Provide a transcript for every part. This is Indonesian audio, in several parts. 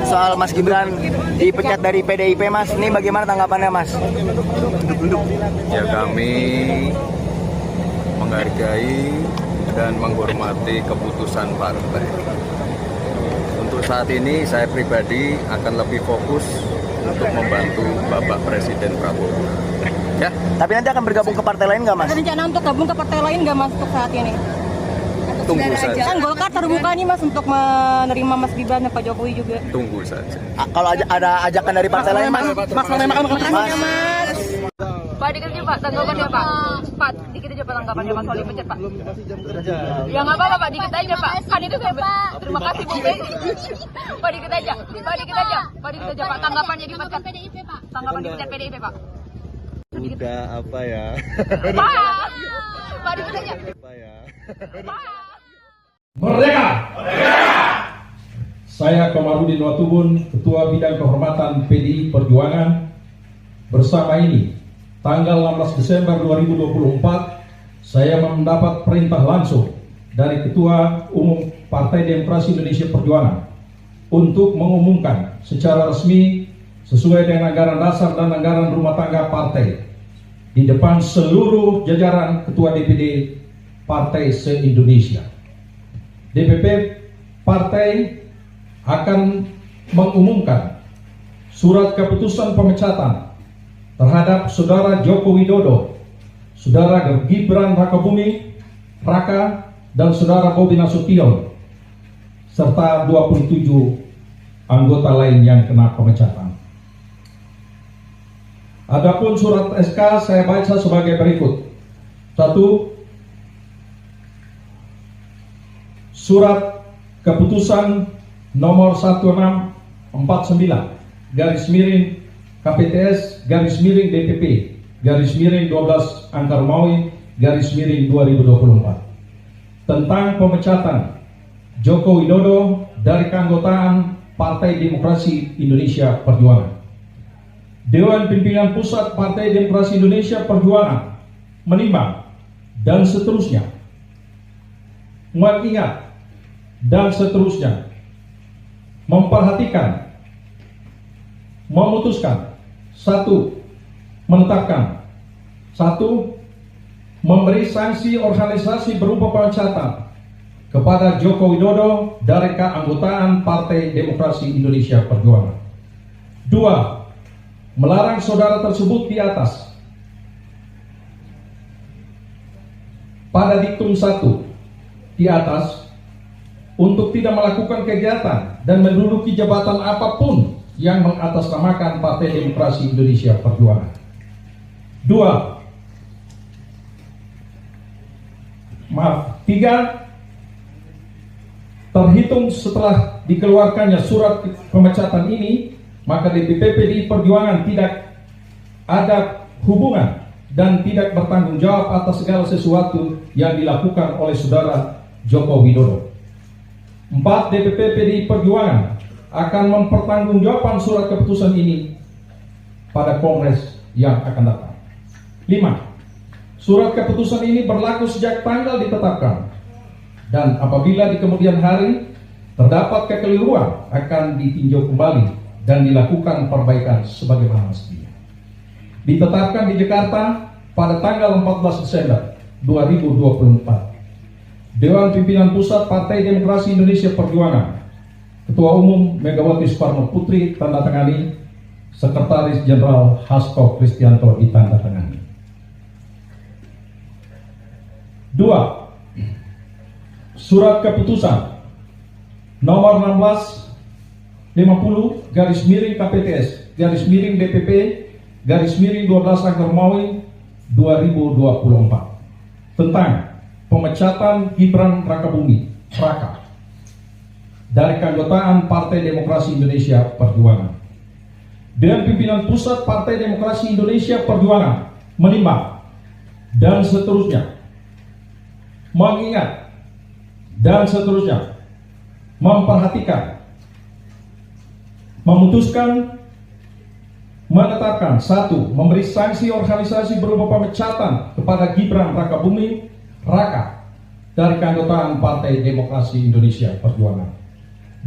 soal Mas Gibran dipecat dari PDIP, Mas. Ini bagaimana tanggapannya, Mas? Ya, kami menghargai dan menghormati keputusan partai. Untuk saat ini saya pribadi akan lebih fokus untuk membantu Bapak Presiden Prabowo. Ya. Tapi nanti akan bergabung ke partai lain nggak, Mas? Ada rencana untuk gabung ke partai lain nggak, Mas, untuk saat ini? Tunggu saja. Kan Golkar terbuka nih, Mas, untuk menerima Mas Gibran dan Pak Jokowi juga. Tunggu saja. Kalau ada ajakan dari partai lain, Mas? Pak, dikit aja Pak, tanggapannya Pak. Pak, dikit aja Pak tanggapannya Pak soal dipecat Pak. Ya nggak apa-apa Pak, dikit aja Pak. Kan itu saya terima kasih Bu Bey. Pak, dikit aja. Pak, dikit aja. Pak, dikit aja Pak. Tanggapannya dipecat PDIP Pak. Tanggapan dipecat PDIP Pak. Udah apa ya? Pak, dikit aja. Apa ya? Merdeka! Saya Komarudin Watubun, Ketua Bidang Kehormatan PDI Perjuangan. Bersama ini, tanggal 16 Desember 2024, saya mendapat perintah langsung dari Ketua Umum Partai Demokrasi Indonesia Perjuangan untuk mengumumkan secara resmi sesuai dengan anggaran dasar dan anggaran rumah tangga partai di depan seluruh jajaran Ketua DPD Partai se-Indonesia. DPP Partai akan mengumumkan surat keputusan pemecatan terhadap Saudara Joko Widodo, Saudara Gibran Rakabuming Raka, dan Saudara Bobi Nasution, serta 27 anggota lain yang kena pemecatan. Adapun surat SK saya baca sebagai berikut. 1. Surat keputusan nomor 1649 garis miring KPTS garis miring DPP garis miring 12 Angka Romawi garis miring 2024 tentang pemecatan Joko Widodo dari keanggotaan Partai Demokrasi Indonesia Perjuangan. Dewan Pimpinan Pusat Partai Demokrasi Indonesia Perjuangan menimbang dan seterusnya mengingat dan seterusnya memperhatikan, memutuskan, 1. Menetapkan, 1. Memberi sanksi organisasi berupa pemecatan kepada Joko Widodo dari keanggotaan Partai Demokrasi Indonesia Perjuangan. 2. Melarang saudara tersebut di atas pada diktum 1 di atas untuk tidak melakukan kegiatan dan menduduki jabatan apapun yang mengatasnamakan Partai Demokrasi Indonesia Perjuangan. 3. Terhitung setelah dikeluarkannya surat pemecatan ini, maka DPP PDI Perjuangan tidak ada hubungan dan tidak bertanggung jawab atas segala sesuatu yang dilakukan oleh Saudara Joko Widodo. 4. DPP PDI Perjuangan akan mempertanggungjawabkan surat keputusan ini pada Kongres yang akan datang. 5. Surat keputusan ini berlaku sejak tanggal ditetapkan, dan apabila di kemudian hari terdapat kekeliruan akan ditinjau kembali dan dilakukan perbaikan sebagaimana mestinya. Ditetapkan di Jakarta pada tanggal 14 Desember 2024. Dewan Pimpinan Pusat Partai Demokrasi Indonesia Perjuangan, Ketua Umum Megawati Soekarno Putri tandatangani, Sekretaris Jenderal Hasto Kristianto ditandatangani. 2. Surat keputusan nomor 1650 garis miring KPTS garis miring DPP garis miring 12 Angka Romawi 2024 tentang pemecatan Gibran Rakabuming Raka dari keanggotaan Partai Demokrasi Indonesia Perjuangan. Dewan Pimpinan Pusat Partai Demokrasi Indonesia Perjuangan menimbang dan seterusnya mengingat dan seterusnya memperhatikan, memutuskan, menetapkan, 1. Memberi sanksi organisasi berupa pemecatan kepada Gibran Rakabuming Raka dari keanggotaan Partai Demokrasi Indonesia Perjuangan.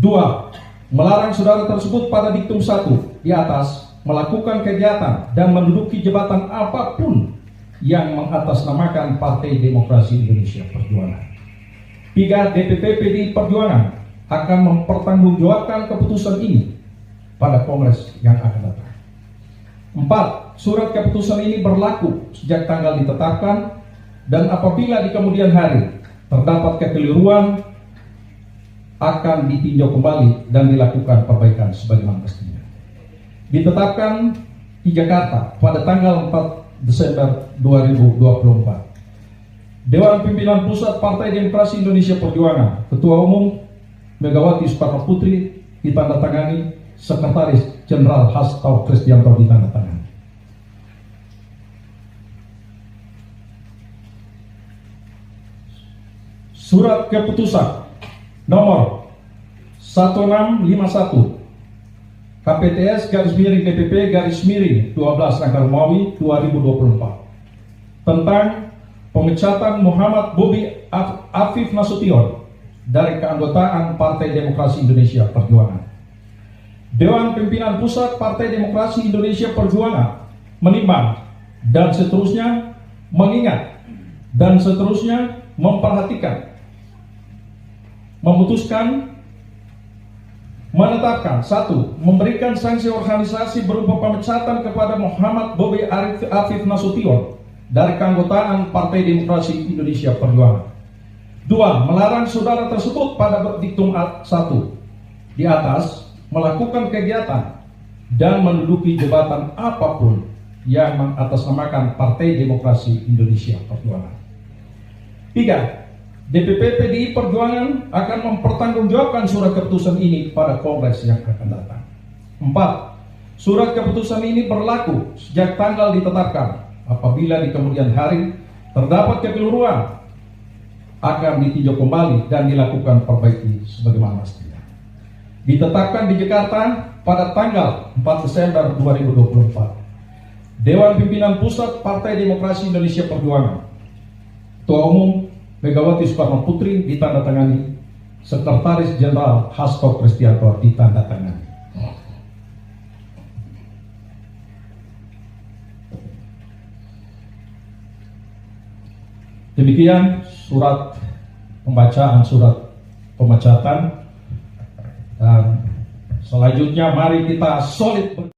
2. melarang saudara tersebut pada diktum 1 di atas melakukan kegiatan dan menduduki jabatan apapun yang mengatasnamakan Partai Demokrasi Indonesia Perjuangan. 3. DPP PDI Perjuangan akan mempertanggungjawabkan keputusan ini pada Kongres yang akan datang. 4. Surat keputusan ini berlaku sejak tanggal ditetapkan dan apabila di kemudian hari terdapat kekeliruan akan ditinjau kembali dan dilakukan perbaikan sebagaimana mestinya. Ditetapkan di Jakarta pada tanggal 4 Desember 2024. Dewan Pimpinan Pusat Partai Demokrasi Indonesia Perjuangan, Ketua Umum Megawati Soekarno Putri ditandatangani, Sekretaris Jenderal Hasto Kristianto ditandatangani. Surat keputusan nomor 1651 KPTS _DPP_12 Rangka Romawi 2024 tentang pemecatan Muhammad Bobi Afif Nasution dari keanggotaan Partai Demokrasi Indonesia Perjuangan. Dewan Pimpinan Pusat Partai Demokrasi Indonesia Perjuangan menimbang dan seterusnya mengingat dan seterusnya memperhatikan, memutuskan, menetapkan 1. Memberikan sanksi organisasi berupa pemecatan kepada Muhammad Bobi Afif Nasution dari keanggotaan Partai Demokrasi Indonesia Perjuangan. 2. Melarang saudara tersebut pada diktum 1 di atas melakukan kegiatan dan menduduki jabatan apapun yang mengatasnamakan Partai Demokrasi Indonesia Perjuangan. 3. DPP PDI Perjuangan akan mempertanggungjawabkan surat keputusan ini pada Kongres yang akan datang. 4. Surat keputusan ini berlaku sejak tanggal ditetapkan. Apabila di kemudian hari terdapat kekeliruan, akan ditinjau kembali dan dilakukan perbaiki sebagaimana mestinya. Ditetapkan di Jakarta pada tanggal 4 Desember 2024. Dewan Pimpinan Pusat Partai Demokrasi Indonesia Perjuangan, Ketua Umum Megawati Soekarno Putri ditandatangani, Sekretaris Jenderal Hasto Kristianto ditandatangani. Demikian surat pembacaan surat pemecatan, dan selanjutnya mari kita solid